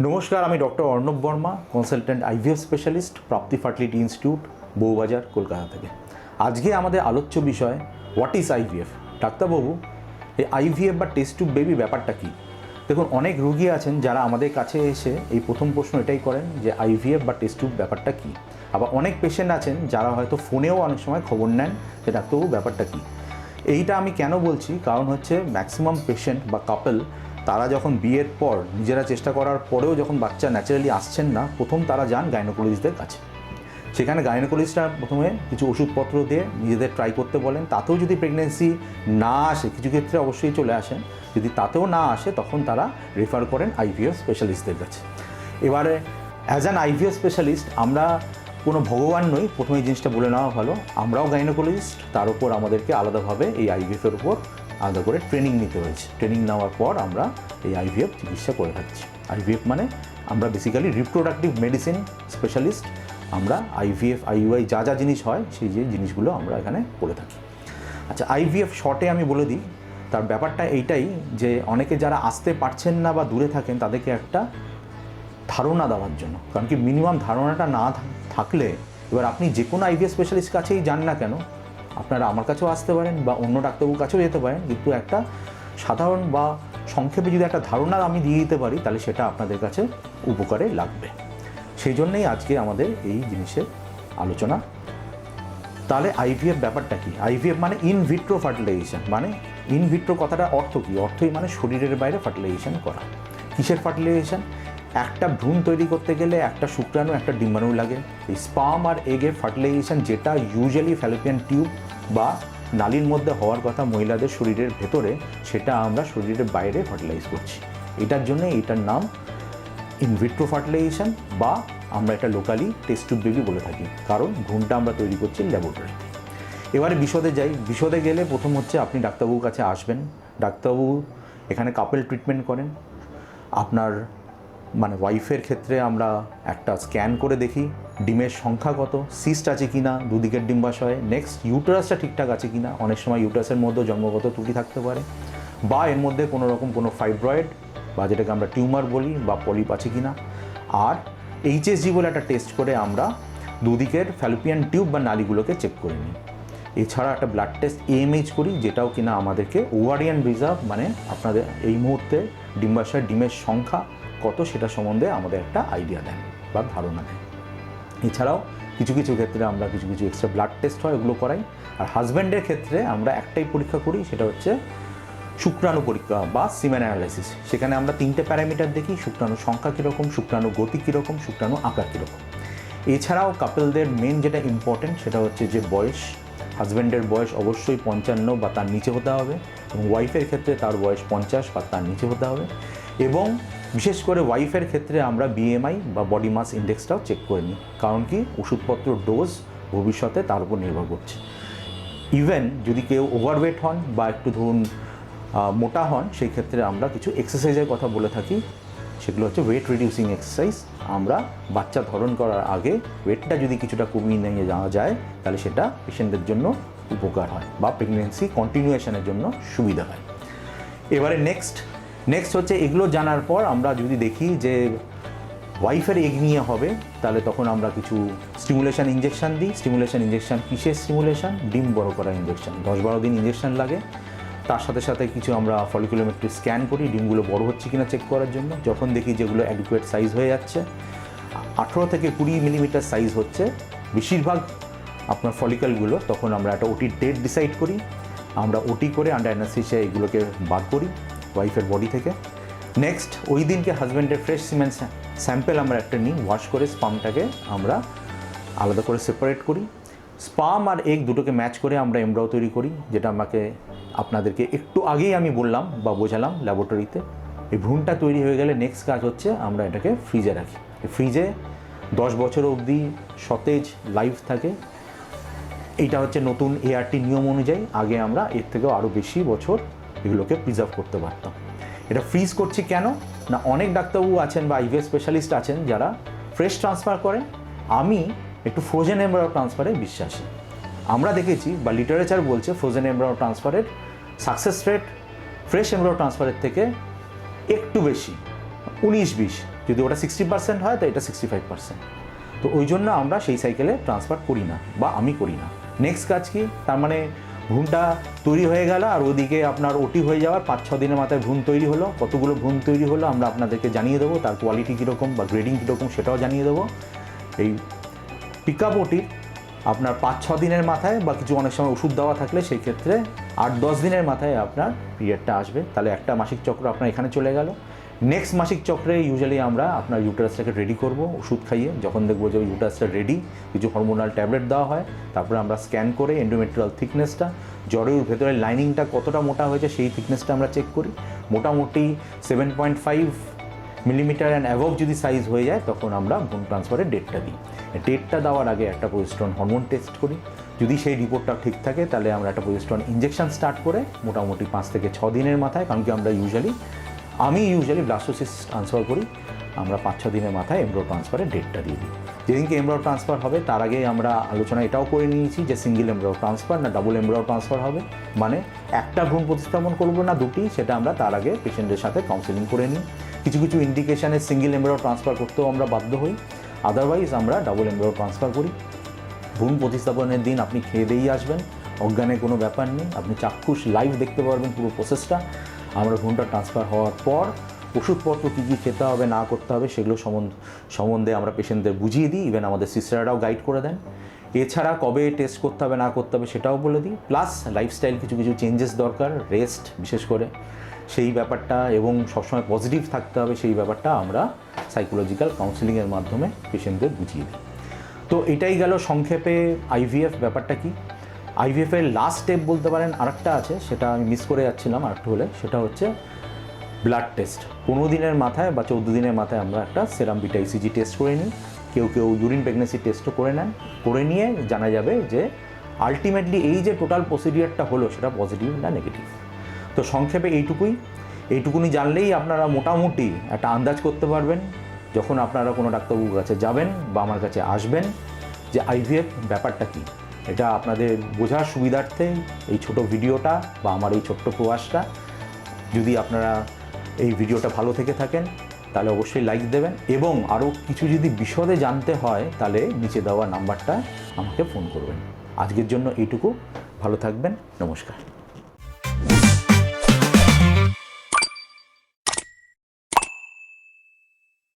নমস্কার, আমি doctor Arnab Barma, consultant IVF specialist, Prapti fertility institute, Bowbazar, Kolkata থেকে। আজকে আমাদের আলোচ্য বিষয় হোয়াট ইজ আইভিএফ। ডাক্তারবাবু, এই আইভিএফ বা টেস্ট টিউব বেবি ব্যাপারটা কী? দেখুন, অনেক রোগী আছেন যারা আমাদের কাছে এসে এই প্রথম প্রশ্ন এটাই করেন যে আইভিএফ বা টেস্ট টিউব ব্যাপারটা কী। আবার অনেক পেশেন্ট আছেন যারা হয়তো ফোনেও অনেক সময় খবর নেন যে ডাক্তারবাবু ব্যাপারটা কী। এইটা আমি কেন বলছি, কারণ হচ্ছে ম্যাক্সিমাম পেশেন্ট বা কাপল তারা যখন বিয়ের পর নিজেরা চেষ্টা করার পরেও যখন বাচ্চা ন্যাচারালি আসছেন না, প্রথম তারা যান গাইনোকোলজিস্টদের কাছে। সেখানে গাইনোকোলজিস্টরা প্রথমে কিছু ওষুধপত্র দিয়ে নিজেদের ট্রাই করতে বলেন। তাতেও যদি প্রেগনেন্সি না আসে, কিছু ক্ষেত্রে অবশ্যই চলে আসেন, যদি তাতেও না আসে তখন তারা রেফার করেন আইভিএফ স্পেশালিস্টদের কাছে। এবারে অ্যাজ অ্যান আইভিএফ স্পেশালিস্ট আমরা কোনো ভগবান নই, প্রথমে এই জিনিসটা বলে নেওয়া ভালো। আমরাও গাইনোকোলজিস্ট, তার উপর আমাদেরকে আলাদাভাবে এই আইভিএফের উপর আলাদা করে ট্রেনিং নিতে হয়েছে। ট্রেনিং নেওয়ার পর আমরা এই আইভিএফ চিকিৎসা করে থাকছি। আইভিএফ মানে আমরা বেসিক্যালি রিপ্রোডাক্টিভ মেডিসিন স্পেশালিস্ট। আমরা আইভিএফ, আইইউআই যা যা জিনিস হয় সেই যে জিনিসগুলো আমরা এখানে করে থাকি। আচ্ছা, আইভিএফ শর্টে আমি বলে দিই। তার ব্যাপারটা এইটাই যে অনেকে যারা আসতে পারছেন না বা দূরে থাকেন তাদেরকে একটা ধারণা দেওয়ার জন্য। কারণ কি, মিনিমাম ধারণাটা না থাকলে এবার আপনি যে কোনো আইভিএফ স্পেশালিস্ট কাছেই যান না কেন, আপনারা আমার কাছেও আসতে পারেন বা অন্য ডাক্তারবাবুর কাছেও যেতে পারেন, কিন্তু একটা সাধারণ বা সংক্ষেপে যদি একটা ধারণা আমি দিয়ে দিতে পারি তাহলে সেটা আপনাদের কাছে উপকারে লাগবে। সেই জন্যেই আজকে আমাদের এই জিনিসের আলোচনা। তাহলে আইভিএফ ব্যাপারটা কি? আইভিএফ মানে ইন ভিট্রো ফার্টিলাইজেশন। মানে ইন ভিট্রো কথাটা অর্থ কী? অর্থই মানে শরীরের বাইরে ফার্টিলাইজেশন করা। কিসের ফার্টিলাইজেশন? একটা ভ্রূণ তৈরি করতে গেলে একটা শুক্রাণু, একটা ডিম্বাণু লাগে। এই স্পার্ম আর এগের ফার্টিলাইজেশন, যেটা ইউজুয়ালি ফ্যালোপিয়ান টিউব বা নালীর মধ্যে হওয়ার কথা মহিলাদের শরীরের ভেতরে, সেটা আমরা শরীরের বাইরে ফার্টিলাইজ করছি। এটার জন্য এটার নাম ইনভিট্রো ফার্টিলাইজেশন, বা আমরা এটা লোকালি টেস্ট টিউব বেবি বলে থাকি, কারণ ভ্রূণটা আমরা তৈরি করছি ল্যাবরেটরিতে। এবারে বিশদে যাই। বিশদে গেলে প্রথম হচ্ছে আপনি ডাক্তারবাবুর কাছে আসবেন। ডাক্তারবাবু এখানে কাপল ট্রিটমেন্ট করেন। আপনার মানে ওয়াইফের ক্ষেত্রে আমরা একটা স্ক্যান করে দেখি ডিমের সংখ্যা কত, সিস্ট আছে কি না দুদিকের ডিম্বাশয়ে, নেক্সট ইউটারাসটা ঠিকঠাক আছে কি না। অনেক সময় ইউটারাসের মধ্যেও জন্মগত ত্রুটি থাকতে পারে, বা এর মধ্যে কোনো রকম কোনো ফাইব্রয়েড বা যেটাকে আমরা টিউমার বলি বা পলিপ আছে কি না। আর এইচএসজি বলে একটা টেস্ট করে আমরা দুদিকের ফ্যালোপিয়ান টিউব বা নালীগুলোকে চেক করে নিই। এছাড়া একটা ব্লাড টেস্ট এএমএইচ করি, যেটাও কিনা আমাদেরকে ওভারিয়ান রিজার্ভ মানে আপনাদের এই মুহূর্তে ডিম্বাশয়ের ডিমের সংখ্যা কত সেটা সম্বন্ধে আমাদের একটা আইডিয়া দেন বা ধারণা দেন। এছাড়াও কিছু কিছু ক্ষেত্রে আমরা কিছু কিছু এক্সট্রা ব্লাড টেস্ট হয়, ওগুলো করাই। আর হাজব্যান্ডের ক্ষেত্রে আমরা একটাই পরীক্ষা করি, সেটা হচ্ছে শুক্রাণু পরীক্ষা বা সিমেন অ্যানালাইসিস। সেখানে আমরা 3টে প্যারামিটার দেখি: শুক্রাণু সংখ্যা কীরকম, শুক্রাণু গতি কীরকম, শুক্রাণু আকার কীরকম। এছাড়াও কাপলদের মেন যেটা ইম্পর্টেন্ট সেটা হচ্ছে যে বয়স। হাজব্যান্ডের বয়স অবশ্যই 55 বা তার নিচে হতে হবে, এবং ওয়াইফের ক্ষেত্রে তার বয়স 50 বা তার নিচে হতে হবে। এবং বিশেষ করে ওয়াইফের ক্ষেত্রে আমরা বিএমআই বা বডি মাস ইন্ডেক্সটাও চেক করে নিই, কারণ কি ওষুধপত্র ডোজ ভবিষ্যতে তার উপর নির্ভর করছে। ইভেন যদি কেউ ওভারওয়েট হন বা একটু ধরুন মোটা হন, সেই ক্ষেত্রে আমরা কিছু এক্সারসাইজের কথা বলে থাকি। সেগুলো হচ্ছে ওয়েট রিডিউসিং এক্সারসাইজ। আমরা বাচ্চা ধারণ করার আগে ওয়েটটা যদি কিছুটা কমিয়ে নিয়ে যাওয়া যায় তাহলে সেটা পেশেন্টদের জন্য উপকার হয় বা প্রেগনেন্সি কন্টিনিউয়েশনের জন্য সুবিধা হয়। এবারে নেক্সট হচ্ছে এগুলো জানার পর আমরা যদি দেখি যে ওয়াইফের এগ নিয়ে হবে, তাহলে তখন আমরা কিছু স্টিমুলেশন ইঞ্জেকশন দিই। স্টিমুলেশন ইঞ্জেকশন কিসের স্টিমুলেশন? ডিম বড় করা ইঞ্জেকশন। 10-12 দিন ইঞ্জেকশন লাগে। তার সাথে সাথে কিছু আমরা ফলিকুলোমেট্রি স্ক্যান করি ডিমগুলো বড় হচ্ছে কিনা চেক করার জন্য। যখন দেখি যেগুলো অ্যাডিকুয়েট সাইজ হয়ে যাচ্ছে, 18 থেকে 20 মিলিমিটার সাইজ হচ্ছে বেশিরভাগ আপনার ফলিকলগুলো, তখন আমরা একটা ওটির ডেট ডিসাইড করি। আমরা ওটি করে আন্ডার অ্যানাস্থেসিয়া এগুলোকে বার করি ওয়াইফের বডি থেকে। নেক্সট ওই দিনকে হাজব্যান্ডের ফ্রেশ সিমেন স্যাম্পেল আমরা একটা নিই, ওয়াশ করে স্পামটাকে আমরা আলাদা করে সেপারেট করি। স্পাম আর এগ দুটোকে ম্যাচ করে আমরা এমব্রায়ো তৈরি করি, যেটা আপনাদেরকে একটু আগেই আমি বললাম বা বোঝালাম ল্যাবরেটরিতে। এই ভ্রূণটা তৈরি হয়ে গেলে নেক্সট কাজ হচ্ছে আমরা এটাকে ফ্রিজে রাখি। ফ্রিজে 10 বছর অবধি সতেজ লাইফ থাকে। এইটা হচ্ছে নতুন এআরটি নিয়ম অনুযায়ী। আগে আমরা এর থেকেও আরও বেশি বছর এগুলোকে প্রিজার্ভ করতে পারতাম। এটা ফ্রিজ করছি কেন না, অনেক ডাক্তারবাবু আছেন বা আইভিএফ স্পেশালিস্ট আছেন যারা ফ্রেশ ট্রান্সফার করেন। আমি একটু ফ্রোজেন এমব্রায়ো ট্রান্সফারে বিশ্বাসী। আমরা দেখেছি বা লিটারেচার বলছে ফ্রোজেন এমব্রায়ো ট্রান্সফারের সাকসেস রেট ফ্রেশ এমব্রায়ো ট্রান্সফারের থেকে একটু বেশি, 19-20, যদি ওটা 60% হয় তো এটা 65%। তো ওই জন্য আমরা সেই সাইকেলে ট্রান্সফার করি না, বা আমি করি না। নেক্সট কাজ কি, তার মানে ভ্রূণটা তৈরি হয়ে গেল, আর ওদিকে আপনার ওটি হয়ে যাওয়ার 5-6 দিনের মাথায় ভ্রূণ তৈরি হলো। কতগুলো ভ্রূণ তৈরি হলো আমরা আপনাদেরকে জানিয়ে দেবো, তার কোয়ালিটি কীরকম বা গ্রেডিং কীরকম সেটাও জানিয়ে দেবো। এই পিকআপ ওটির আপনার 5-6 দিনের মাথায় বা কিছু অনেক সময় ওষুধ দেওয়া থাকলে সেই ক্ষেত্রে 8-10 দিনের মাথায় আপনার পিরিয়ডটা আসবে। তাহলে একটা মাসিক চক্র আপনার এখানে চলে গেল। নেক্সট মাসিক চক্রে ইউজুয়ালি আমরা আপনার ইউটারাসটাকে রেডি করব ওষুধ খাইয়ে। যখন দেখবো যে ইউটারাসটা রেডি, কিছু হরমোনাল ট্যাবলেট দেওয়া হয়, তারপরে আমরা স্ক্যান করে এন্ডোমেট্রিয়াল থিকনেসটা, জরায়ুর ভেতরে লাইনিংটা কতটা মোটা হয়েছে সেই থিকনেসটা আমরা চেক করি। মোটামুটি 7.5 মিলিমিটার অ্যান্ড অ্যাবভ যদি সাইজ হয়ে যায় তখন আমরা ভ্রূণ ট্রান্সফারের ডেটটা দিই। ডেটটা দেওয়ার আগে একটা প্রোজেস্টেরন হরমোন টেস্ট করি। যদি সেই রিপোর্টটা ঠিক থাকে তাহলে আমরা একটা প্রোজেস্টেরন ইঞ্জেকশন স্টার্ট করে মোটামুটি 5 থেকে 6 দিনের মাথায়, কারণ কি আমি ইউজুয়ালি ব্লাস্টোসিস ট্রান্সফার করি, আমরা 5-6 দিনের মাথায় এমব্রায়ো ট্রান্সফারের ডেটটা দিয়ে দিই। যেদিনকে এমব্রায়ো ট্রান্সফার হবে তার আগে আমরা আলোচনা এটাও করে নিয়েছি যে সিঙ্গেল এমব্রায়ো ট্রান্সফার না ডাবল এমব্রায়ো ট্রান্সফার হবে, মানে একটা ভ্রূণ প্রতিস্থাপন করবো না দুটি, সেটা আমরা তার আগে পেশেন্টের সাথে কাউন্সেলিং করে নিই। কিছু কিছু ইন্ডিকেশানে সিঙ্গেল এমব্রায়ো ট্রান্সফার করতেও আমরা বাধ্য হই, আদারওয়াইজ আমরা ডাবল এমব্রায়ো ট্রান্সফার করি। ভ্রূণ প্রতিস্থাপনের দিন আপনি খেয়ে দিয়েই আসবেন, অজ্ঞানের কোনো ব্যাপার নেই, আপনি চাক্ষুষ লাইভ দেখতে পারবেন পুরো প্রসেসটা। আমরা ভ্রূণটা ট্রান্সফার হওয়ার পর ওষুধপত্র কী কী খেতে হবে না করতে হবে সেগুলো সম্বন্ধে আমরা পেশেন্টদের বুঝিয়ে দিই, ইভেন আমাদের সিস্টাররাও গাইড করে দেন। এছাড়া কবে টেস্ট করতে হবে না করতে হবে সেটাও বলে দিই, প্লাস লাইফস্টাইল কিছু কিছু চেঞ্জেস দরকার, রেস্ট বিশেষ করে সেই ব্যাপারটা, এবং সবসময় পজিটিভ থাকতে হবে সেই ব্যাপারটা আমরা সাইকোলজিক্যাল কাউন্সেলিংয়ের মাধ্যমে পেশেন্টদের বুঝিয়ে দিই। তো এটাই গেল সংক্ষেপে আইভিএফ ব্যাপারটা কি। আইভিএফের লাস্ট স্টেপ বলতে পারেন আরেকটা আছে, সেটা আমি মিস করে যাচ্ছিলাম আরেকটু হলে, সেটা হচ্ছে ব্লাড টেস্ট। 15 দিনের মাথায় বা 14 দিনের মাথায় আমরা একটা সেরাম বিটা ইসিজি টেস্ট করে নিই। কেউ কেউ ইউরিন প্রেগনেন্সি টেস্টও করে নেন, করে নিয়ে জানা যাবে যে আলটিমেটলি এই যে টোটাল প্রসিডিওরটা হলো সেটা পজিটিভ না নেগেটিভ। তো সংক্ষেপে এইটুকুনি জানলেই আপনারা মোটামুটি একটা আন্দাজ করতে পারবেন যখন আপনারা কোনো ডাক্তারবাবুর কাছে যাবেন বা আমার কাছে আসবেন যে আইভিএফ ব্যাপারটা কী। এটা আপনাদের বোঝার সুবিধার্থে এই ছোট ভিডিওটা বা আমার এই ছোট্ট প্রয়াসটা, যদি আপনারা এই ভিডিওটা ভালো থেকে থাকেন তাহলে অবশ্যই লাইক দেবেন, এবং আরও কিছু যদি বিশদে জানতে হয় তাহলে নিচে দেওয়া নাম্বারটা আমাকে ফোন করবেন। আজকের জন্য এইটুকু, ভালো থাকবেন, নমস্কার।